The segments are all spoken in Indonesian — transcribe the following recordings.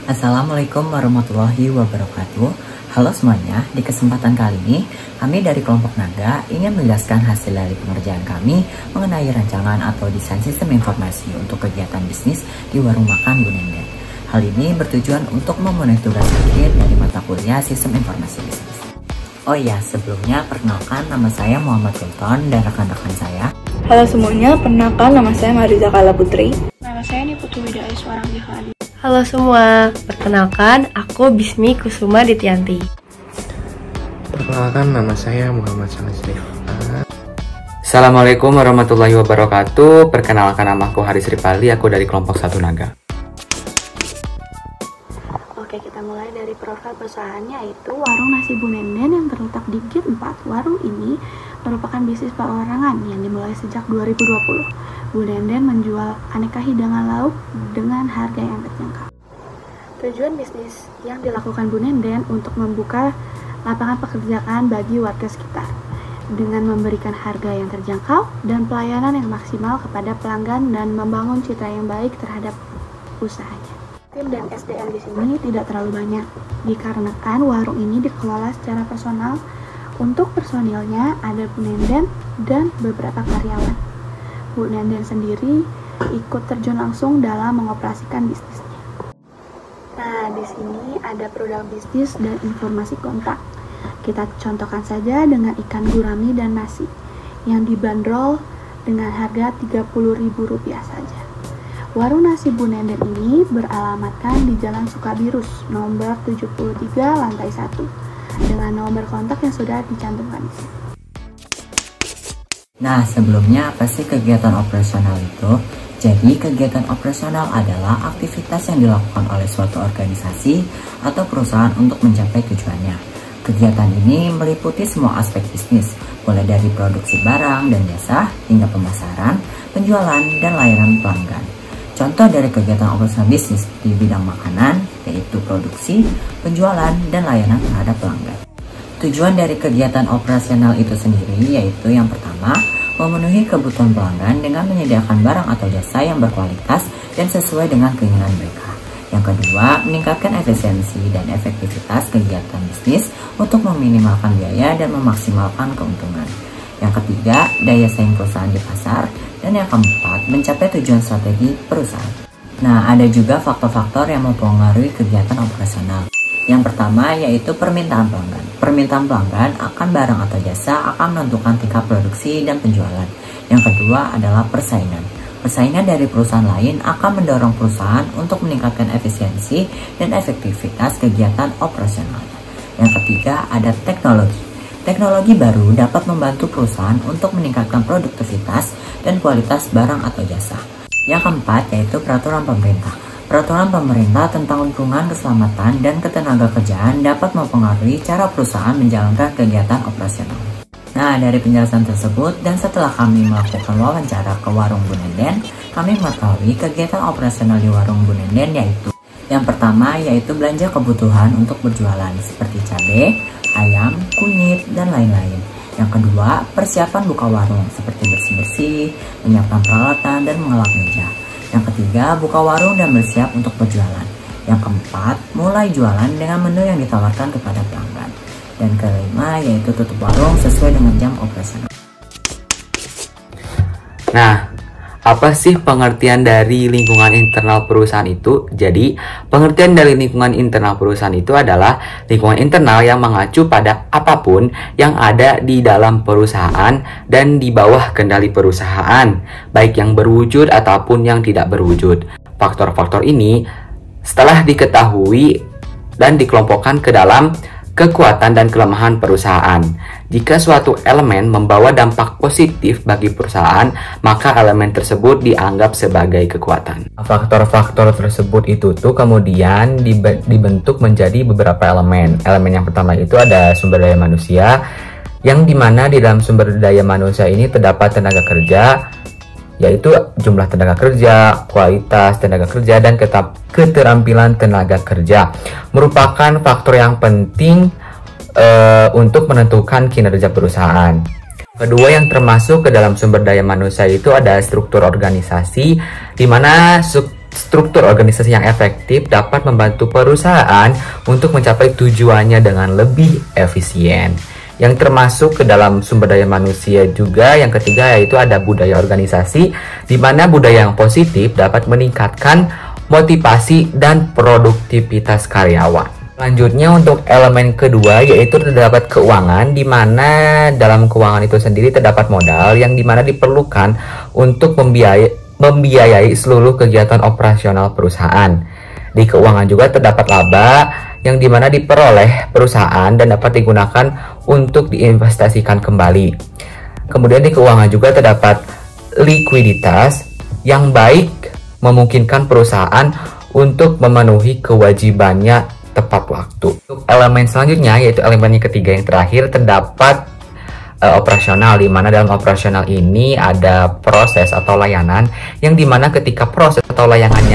Assalamualaikum warahmatullahi wabarakatuh. Halo semuanya, di kesempatan kali ini kami dari kelompok Naga ingin menjelaskan hasil dari pengerjaan kami mengenai rancangan atau desain sistem informasi untuk kegiatan bisnis di warung makan Bu Nenden. Hal ini bertujuan untuk memenuhi tugas akhir dari mata kuliah sistem informasi bisnis. Oh iya, sebelumnya perkenalkan nama saya Muhammad Sultan dan rekan-rekan saya. Halo semuanya, perkenalkan nama saya Mariza Kala Putri. Nama saya Niputu Widya Iswarang Jihadi. Halo semua, perkenalkan aku Bismi Kusuma Dityanti. Perkenalkan nama saya Muhammad Salis Rifat. Assalamualaikum warahmatullahi wabarakatuh. Perkenalkan namaku Haris Ripali, aku dari kelompok 1 Naga. Oke, kita mulai dari profil perusahaannya, yaitu Warung Nasi Bu Nenden yang terletak di Gate 4. Warung ini merupakan bisnis perorangan yang dimulai sejak 2020. Bu Nenden menjual aneka hidangan lauk dengan harga yang terjangkau. Tujuan bisnis yang dilakukan Bu Nenden untuk membuka lapangan pekerjaan bagi warga sekitar dengan memberikan harga yang terjangkau dan pelayanan yang maksimal kepada pelanggan dan membangun citra yang baik terhadap usahanya. Tim dan SDM di sini tidak terlalu banyak dikarenakan warung ini dikelola secara personal. Untuk personilnya ada Bu Nenden dan beberapa karyawan. Bu Nenden sendiri ikut terjun langsung dalam mengoperasikan bisnisnya. Nah, di sini ada produk bisnis dan informasi kontak. Kita contohkan saja dengan ikan gurami dan nasi yang dibanderol dengan harga Rp30.000 saja. Warung Nasi Bu Nenden ini beralamatkan di Jalan Sukabirus, nomor 73, lantai 1, dengan nomor kontak yang sudah dicantumkan di sini. Nah, sebelumnya apa sih kegiatan operasional itu? Jadi, kegiatan operasional adalah aktivitas yang dilakukan oleh suatu organisasi atau perusahaan untuk mencapai tujuannya. Kegiatan ini meliputi semua aspek bisnis, mulai dari produksi barang dan jasa hingga pemasaran, penjualan, dan layanan pelanggan. Contoh dari kegiatan operasional bisnis di bidang makanan, yaitu produksi, penjualan, dan layanan terhadap pelanggan. Tujuan dari kegiatan operasional itu sendiri yaitu yang pertama, memenuhi kebutuhan pelanggan dengan menyediakan barang atau jasa yang berkualitas dan sesuai dengan keinginan mereka. Yang kedua, meningkatkan efisiensi dan efektivitas kegiatan bisnis untuk meminimalkan biaya dan memaksimalkan keuntungan. Yang ketiga, daya saing perusahaan di pasar. Dan yang keempat, mencapai tujuan strategi perusahaan. Nah, ada juga faktor-faktor yang mempengaruhi kegiatan operasional. Yang pertama yaitu permintaan pelanggan. Permintaan pelanggan akan barang atau jasa akan menentukan tingkat produksi dan penjualan. Yang kedua adalah persaingan. Persaingan dari perusahaan lain akan mendorong perusahaan untuk meningkatkan efisiensi dan efektivitas kegiatan operasionalnya. Yang ketiga ada teknologi. Teknologi baru dapat membantu perusahaan untuk meningkatkan produktivitas dan kualitas barang atau jasa. Yang keempat yaitu peraturan pemerintah. Peraturan pemerintah tentang lingkungan, keselamatan, dan ketenagakerjaan dapat mempengaruhi cara perusahaan menjalankan kegiatan operasional. Nah, dari penjelasan tersebut dan setelah kami melakukan wawancara ke warung Bu Nenden, kami mengetahui kegiatan operasional di warung Bu Nenden yaitu yang pertama yaitu belanja kebutuhan untuk berjualan seperti cabai, ayam, kunyit, dan lain-lain. Yang kedua, persiapan buka warung seperti bersih-bersih, menyiapkan peralatan, dan mengelap meja. Yang ketiga, buka warung dan bersiap untuk berjualan. Yang keempat, mulai jualan dengan menu yang ditawarkan kepada pelanggan. Dan kelima, yaitu tutup warung sesuai dengan jam operasional. Nah, apa sih pengertian dari lingkungan internal perusahaan itu? Jadi, pengertian dari lingkungan internal perusahaan itu adalah lingkungan internal yang mengacu pada apapun yang ada di dalam perusahaan dan di bawah kendali perusahaan, baik yang berwujud ataupun yang tidak berwujud. Faktor-faktor ini setelah diketahui dan dikelompokkan ke dalam kekuatan dan kelemahan perusahaan. Jika suatu elemen membawa dampak positif bagi perusahaan, maka elemen tersebut dianggap sebagai kekuatan. Faktor-faktor tersebut itu tuh kemudian dibentuk menjadi beberapa elemen. Elemen yang pertama itu ada sumber daya manusia, yang dimana di dalam sumber daya manusia ini terdapat tenaga kerja, yaitu jumlah tenaga kerja, kualitas tenaga kerja, dan keterampilan tenaga kerja merupakan faktor yang penting untuk menentukan kinerja perusahaan. Kedua yang termasuk ke dalam sumber daya manusia itu ada struktur organisasi, di mana Struktur organisasi yang efektif dapat membantu perusahaan untuk mencapai tujuannya dengan lebih efisien. Yang termasuk ke dalam sumber daya manusia juga yang ketiga yaitu ada budaya organisasi, di mana budaya yang positif dapat meningkatkan motivasi dan produktivitas karyawan. Selanjutnya untuk elemen kedua yaitu terdapat keuangan, di mana dalam keuangan itu sendiri terdapat modal yang dimana diperlukan untuk membiayai seluruh kegiatan operasional perusahaan. Di keuangan juga terdapat laba yang dimana diperoleh perusahaan dan dapat digunakan untuk diinvestasikan kembali. Kemudian di keuangan juga terdapat likuiditas yang baik memungkinkan perusahaan untuk memenuhi kewajibannya tepat waktu. Untuk elemen selanjutnya yaitu elemen yang ketiga yang terakhir terdapat operasional, di mana dalam operasional ini ada proses atau layanan yang dimana ketika proses atau layanan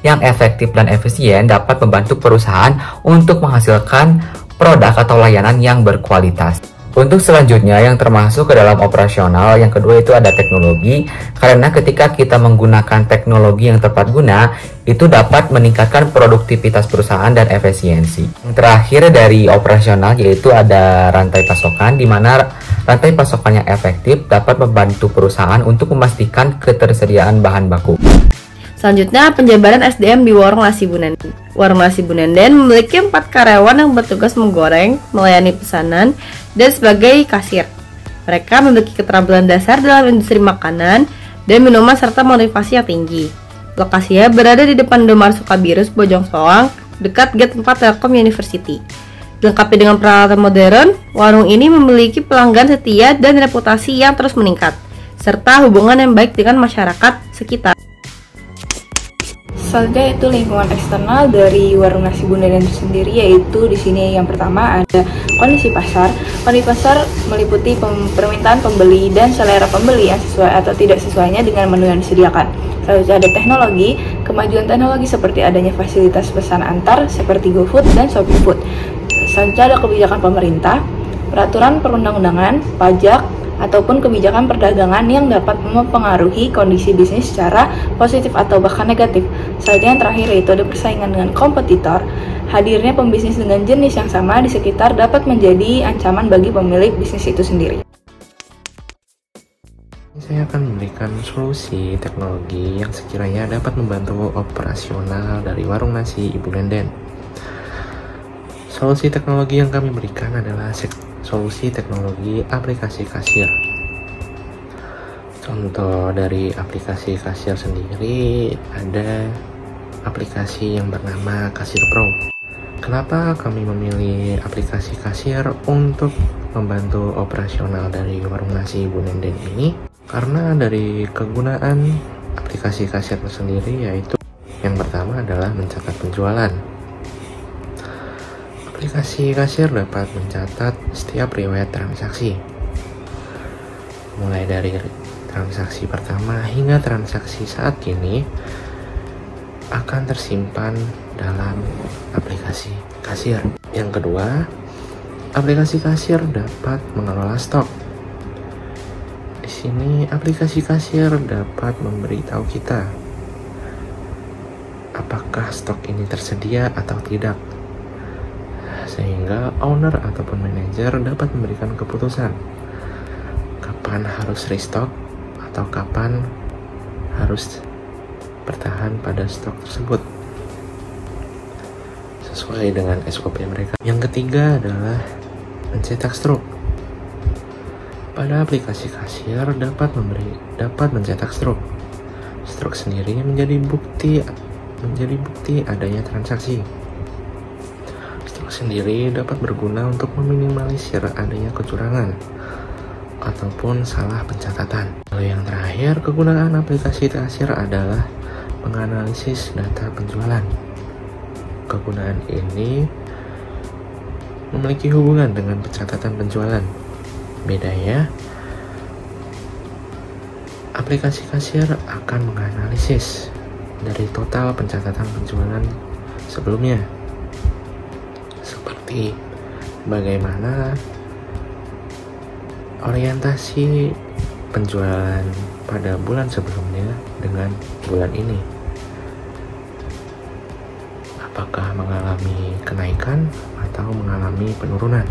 yang efektif dan efisien dapat membantu perusahaan untuk menghasilkan produk atau layanan yang berkualitas. Untuk selanjutnya yang termasuk ke dalam operasional yang kedua itu ada teknologi, karena ketika kita menggunakan teknologi yang tepat guna itu dapat meningkatkan produktivitas perusahaan dan efisiensi. Yang terakhir dari operasional yaitu ada rantai pasokan, di mana rantai pasokan yang efektif dapat membantu perusahaan untuk memastikan ketersediaan bahan baku. Selanjutnya, penjabaran SDM di Warung Nasi Bunenden. Warung Nasi Bunenden memiliki 4 karyawan yang bertugas menggoreng, melayani pesanan, dan sebagai kasir. Mereka memiliki keterampilan dasar dalam industri makanan dan minuman serta motivasi yang tinggi. Lokasinya berada di depan Indomaret Sukabirus, Bojong Soang, dekat Gate 4 Telkom University. Dilengkapi dengan peralatan modern, warung ini memiliki pelanggan setia dan reputasi yang terus meningkat, serta hubungan yang baik dengan masyarakat sekitar. Selanjutnya itu lingkungan eksternal dari Warung Nasi Bunenden itu sendiri, yaitu di sini yang pertama ada kondisi pasar. Kondisi pasar meliputi permintaan pembeli dan selera pembeli yang sesuai atau tidak sesuainya dengan menu yang disediakan. Selanjutnya ada teknologi, kemajuan teknologi seperti adanya fasilitas pesan antar seperti GoFood dan ShopeeFood. Selanjutnya ada kebijakan pemerintah, peraturan perundang-undangan, pajak, ataupun kebijakan perdagangan yang dapat mempengaruhi kondisi bisnis secara positif atau bahkan negatif. Selanjutnya yang terakhir yaitu ada persaingan dengan kompetitor. Hadirnya pembisnis dengan jenis yang sama di sekitar dapat menjadi ancaman bagi pemilik bisnis itu sendiri. Saya akan memberikan solusi teknologi yang sekiranya dapat membantu operasional dari Warung Nasi Ibu Nenden. Solusi teknologi yang kami berikan adalah solusi teknologi aplikasi kasir. Contoh dari aplikasi kasir sendiri ada aplikasi yang bernama Kasir Pro. Kenapa kami memilih aplikasi kasir untuk membantu operasional dari Warung Nasi Ibu Nenden ini? Karena dari kegunaan aplikasi kasir sendiri yaitu yang pertama adalah mencatat penjualan. Aplikasi kasir dapat mencatat setiap riwayat transaksi, mulai dari transaksi pertama hingga transaksi saat kini akan tersimpan dalam aplikasi kasir. Yang kedua, aplikasi kasir dapat mengelola stok. Di sini aplikasi kasir dapat memberitahu kita apakah stok ini tersedia atau tidak, sehingga owner ataupun manajer dapat memberikan keputusan kapan harus restock atau kapan harus bertahan pada stok tersebut sesuai dengan SOP mereka. Yang ketiga adalah mencetak struk. Pada aplikasi kasir dapat mencetak struk. Struk sendiri menjadi bukti adanya transaksi. Sendiri dapat berguna untuk meminimalisir adanya kecurangan ataupun salah pencatatan. Lalu yang terakhir, kegunaan aplikasi kasir adalah menganalisis data penjualan. Kegunaan ini memiliki hubungan dengan pencatatan penjualan. Bedanya, aplikasi kasir akan menganalisis dari total pencatatan penjualan sebelumnya, seperti bagaimana orientasi penjualan pada bulan sebelumnya dengan bulan ini? Apakah mengalami kenaikan atau mengalami penurunan?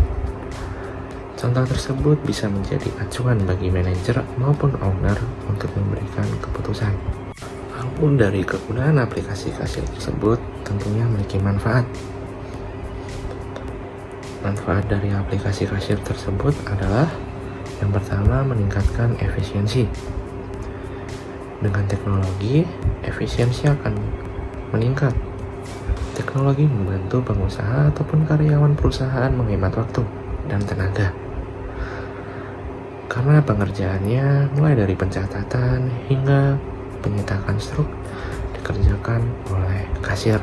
Contoh tersebut bisa menjadi acuan bagi manajer maupun owner untuk memberikan keputusan. Walaupun dari kegunaan aplikasi kasir tersebut tentunya memiliki manfaat. Manfaat dari aplikasi kasir tersebut adalah yang pertama, meningkatkan efisiensi. Dengan teknologi, efisiensi akan meningkat. Teknologi membantu pengusaha ataupun karyawan perusahaan menghemat waktu dan tenaga. Karena pengerjaannya mulai dari pencatatan hingga penyetakan struk dikerjakan oleh kasir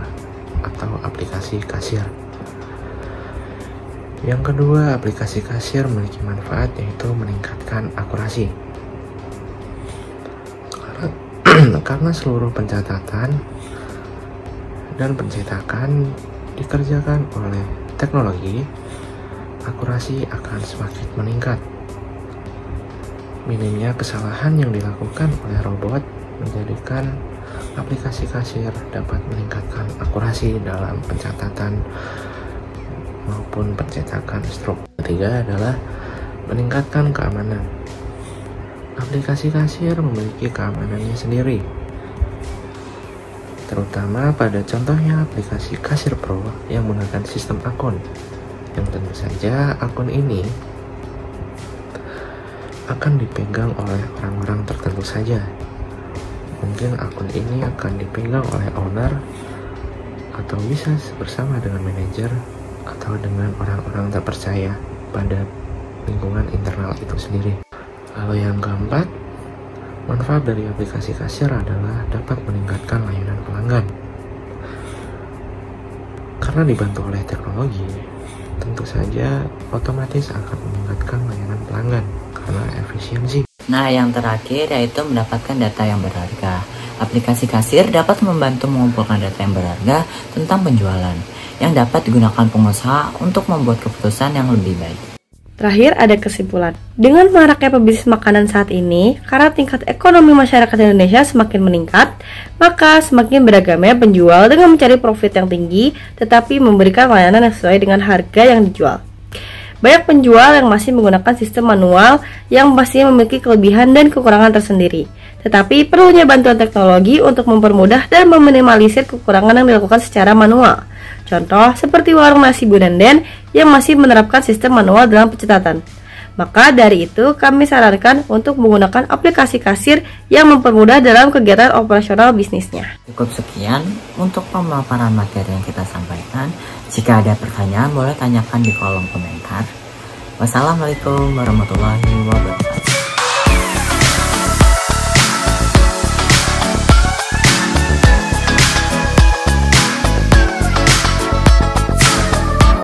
atau aplikasi kasir. Yang kedua, aplikasi kasir memiliki manfaat yaitu meningkatkan akurasi. Karena seluruh pencatatan dan pencetakan dikerjakan oleh teknologi, akurasi akan semakin meningkat. Minimnya kesalahan yang dilakukan oleh robot menjadikan aplikasi kasir dapat meningkatkan akurasi dalam pencatatan maupun pencetakan struk. Ketiga adalah meningkatkan keamanan. Aplikasi kasir memiliki keamanannya sendiri, terutama pada contohnya aplikasi Kasir Pro yang menggunakan sistem akun, yang tentu saja akun ini akan dipegang oleh orang-orang tertentu saja. Mungkin akun ini akan dipegang oleh owner, atau bisa bersama dengan manajer, atau dengan orang-orang terpercaya pada lingkungan internal itu sendiri. Lalu yang keempat, manfaat dari aplikasi kasir adalah dapat meningkatkan layanan pelanggan. Karena dibantu oleh teknologi, tentu saja otomatis akan meningkatkan layanan pelanggan karena efisiensi. Nah, yang terakhir yaitu mendapatkan data yang berharga. Aplikasi kasir dapat membantu mengumpulkan data yang berharga tentang penjualan yang dapat digunakan pengusaha untuk membuat keputusan yang lebih baik. Terakhir ada kesimpulan. Dengan maraknya pebisnis makanan saat ini, karena tingkat ekonomi masyarakat Indonesia semakin meningkat, maka semakin beragamnya penjual dengan mencari profit yang tinggi, tetapi memberikan layanan yang sesuai dengan harga yang dijual. Banyak penjual yang masih menggunakan sistem manual yang pasti memiliki kelebihan dan kekurangan tersendiri. Tetapi perlunya bantuan teknologi untuk mempermudah dan meminimalisir kekurangan yang dilakukan secara manual. Contoh seperti warung nasi Bu Nenden yang masih menerapkan sistem manual dalam pencatatan. Maka dari itu kami sarankan untuk menggunakan aplikasi kasir yang mempermudah dalam kegiatan operasional bisnisnya. Cukup sekian untuk pemaparan materi yang kita sampaikan. Jika ada pertanyaan boleh tanyakan di kolom komentar. Wassalamualaikum warahmatullahi wabarakatuh.